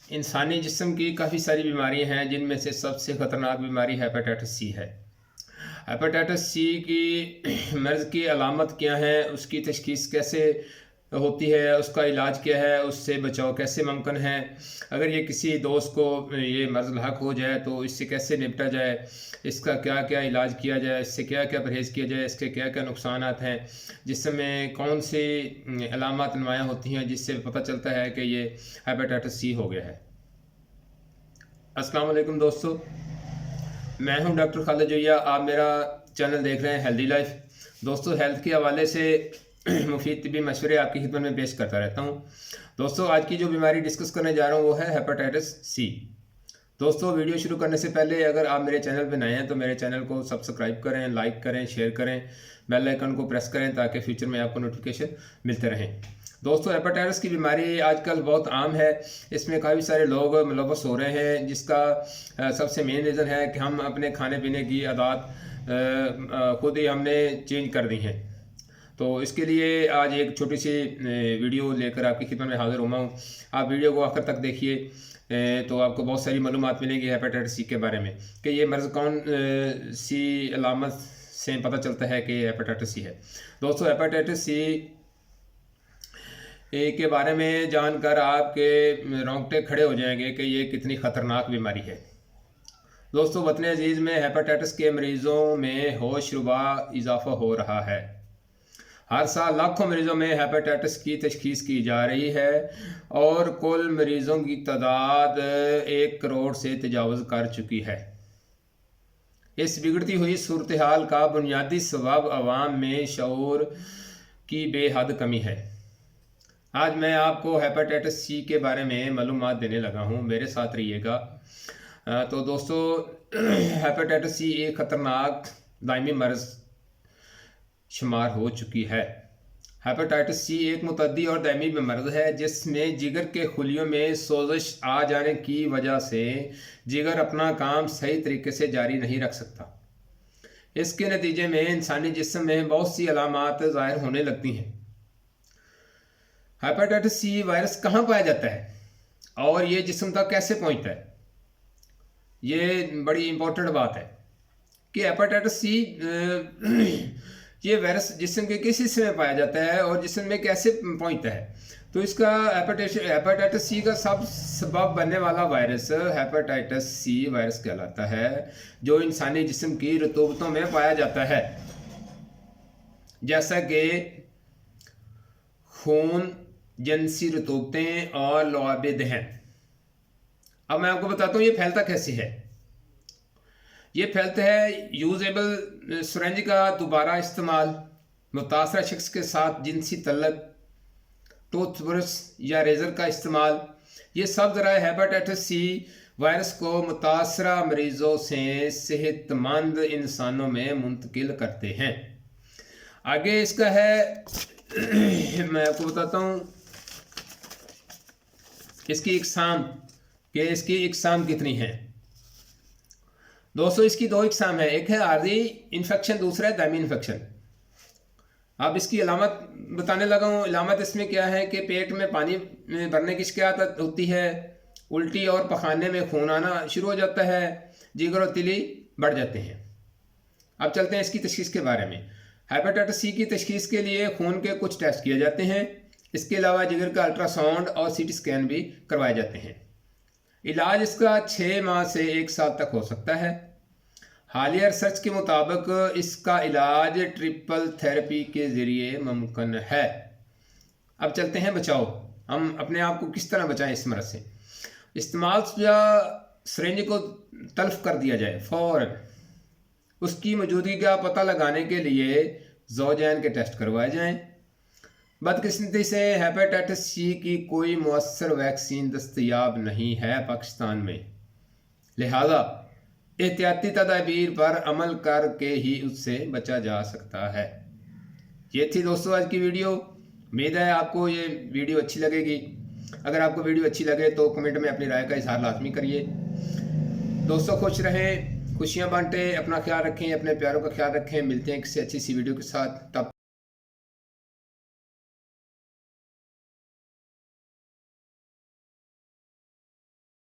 इंसानी जिस्म की काफ़ी सारी बीमारियां हैं, जिनमें से सबसे ख़तरनाक बीमारी हेपेटाइटिस सी है। हेपेटाइटिस सी की मर्ज़ की अलामत क्या है, उसकी तशख़ीस कैसे होती है, उसका इलाज क्या है, उससे बचाव कैसे मुमकिन है, अगर ये किसी दोस्त को ये मर्ज़ लाहक हो जाए तो इससे कैसे निपटा जाए, इसका क्या क्या इलाज किया जाए, इससे क्या क्या परहेज़ किया जाए, इसके क्या क्या नुकसानात हैं, जिसमें कौन सी अलामत नुमायाँ होती हैं जिससे पता चलता है कि ये हेपेटाइटिस सी हो गया है। अस्सलाम वालेकुम दोस्तों, मैं हूं डॉक्टर खालिद जोया। आप मेरा चैनल देख रहे हैं हेल्दी लाइफ। दोस्तों, हेल्थ के हवाले से मुफीद तिब्बी मशवरे आपकी खिदमत में पेश करता रहता हूं। दोस्तों, आज की जो बीमारी डिस्कस करने जा रहा हूं वो है हेपेटाइटिस सी। दोस्तों, वीडियो शुरू करने से पहले अगर आप मेरे चैनल पर नए हैं तो मेरे चैनल को सब्सक्राइब करें, लाइक करें, शेयर करें, बेल आइकन को प्रेस करें ताकि फ्यूचर में आपको नोटिफिकेशन मिलते रहें। दोस्तों, हेपेटाइटिस की बीमारी आजकल बहुत आम है। इसमें काफ़ी सारे लोग मुलव्वस हो रहे हैं, जिसका सबसे मेन रीज़न है कि हम अपने खाने पीने की आदत खुद ही हमने चेंज कर दी हैं। तो इसके लिए आज एक छोटी सी वीडियो लेकर आपकी खिदमत में हाज़िर हुआ हूँ। आप वीडियो को आखिर तक देखिए तो आपको बहुत सारी मालूमात मिलेंगी हेपेटाइटिस सी के बारे में कि ये मर्ज़ कौन सी अलामत से पता चलता है कि हेपेटाइटिस सी है। दोस्तों, हेपेटाइटिस सी के बारे में जानकर आपके रोंगटे खड़े हो जाएंगे कि ये कितनी ख़तरनाक बीमारी है। दोस्तों, वतन अजीज़ में हेपेटाइटिस के मरीज़ों में होशरुबा इजाफा हो रहा है। हर साल लाखों मरीज़ों में हेपेटाइटिस की तशख़ीस की जा रही है और कुल मरीज़ों की तादाद 1 करोड़ से तजावज़ कर चुकी है। इस बिगड़ती हुई सूरत हाल का बुनियादी सबब अवाम में शऊर की बेहद कमी है। आज मैं आपको हेपेटाइटिस सी के बारे में मालूमात देने लगा हूँ, मेरे साथ रहिएगा। तो दोस्तों, हेपेटाइटिस सी एक ख़तरनाक दायमी मर्ज़ शुमार हो चुकी है। हेपेटाइटिस सी एक मुतद्दी और दायमी मर्ज़ है जिसमें जिगर के खुलियों में सोजिश आ जाने की वजह से जिगर अपना काम सही तरीके से जारी नहीं रख सकता। इसके नतीजे में इंसानी जिस्म में बहुत सी अलामात ज़ाहिर होने लगती हैं। हेपेटाइटिस सी वायरस कहाँ पाया जाता है और ये जिस्म तक कैसे पहुँचता है, ये बड़ी इम्पोर्टेंट बात है कि हेपेटाइटिस सी ये वायरस जिस्म के किस हिस्से में पाया जाता है और जिस्म में कैसे पहुँचता है। तो इसका हेपेटाइटिस सी का सबब बनने वाला वायरस हेपेटाइटिस सी वायरस कहलाता है, जो इंसानी जिस्म की रतूबतों में पाया जाता है, जैसा कि खून, जिनसी रतूबतें और लुआबे दहन। अब मैं आपको बताता हूँ ये फैलता कैसे है। ये फैलता है यूजेबल सिरिंज का दोबारा इस्तेमाल, मुतासरा शख्स के साथ जिनसी तल्लक, टूथब्रश या रेज़र का इस्तेमाल, ये सब ज़राए हेपेटाइटिस सी वायरस को मुतासरा मरीज़ों से सेहतमंद इंसानों में मुंतकिल करते हैं। आगे इसका है मैं आपको बताता हूँ इसकी इकसाम कितनी है। दोस्तों, इसकी 2 इकसाम है, एक है आर्जी इन्फेक्शन, दूसरा है दायमी इन्फेक्शन। अब इसकी अलामत बताने लगा हूँ। अलामत इसमें क्या है कि पेट में पानी भरने की शिकायत होती है, उल्टी और पखाने में खून आना शुरू हो जाता है, जिगर और तिली बढ़ जाते हैं। अब चलते हैं इसकी तशख़ीस के बारे में। हेपेटाइटिस सी की तशख़ीस के लिए खून के कुछ टेस्ट किए जाते हैं। इसके अलावा जिगर का अल्ट्रासाउंड और सीटी स्कैन भी करवाए जाते हैं। इलाज इसका 6 माह से 1 साल तक हो सकता है। हालिया रिसर्च के मुताबिक इसका इलाज ट्रिपल थेरेपी के ज़रिए मुमकिन है। अब चलते हैं बचाव, हम अपने आप को किस तरह बचाएं इस मर्ज़ से। इस्तेमाल या सिरिंज को तल्फ कर दिया जाए फ़ौरन। उसकी मौजूदगी का पता लगाने के लिए ज़ौजैन के टेस्ट करवाए जाएं। बदकिस्मती से हेपेटाइटिस सी की कोई मुअस्सर वैक्सीन दस्तयाब नहीं है पाकिस्तान में, लिहाजा एहतियाती तदाबीर पर अमल करके ही उससे बचा जा सकता है। ये थी दोस्तों आज की वीडियो। उम्मीद है आपको ये वीडियो अच्छी लगेगी। अगर आपको वीडियो अच्छी लगे तो कमेंट में अपनी राय का इजहार लाजमी करिए। दोस्तों, खुश रहें, खुशियाँ बांटें, अपना ख्याल रखें, अपने प्यारों का ख्याल रखें। मिलते हैं किसी अच्छी सी वीडियो के साथ। तब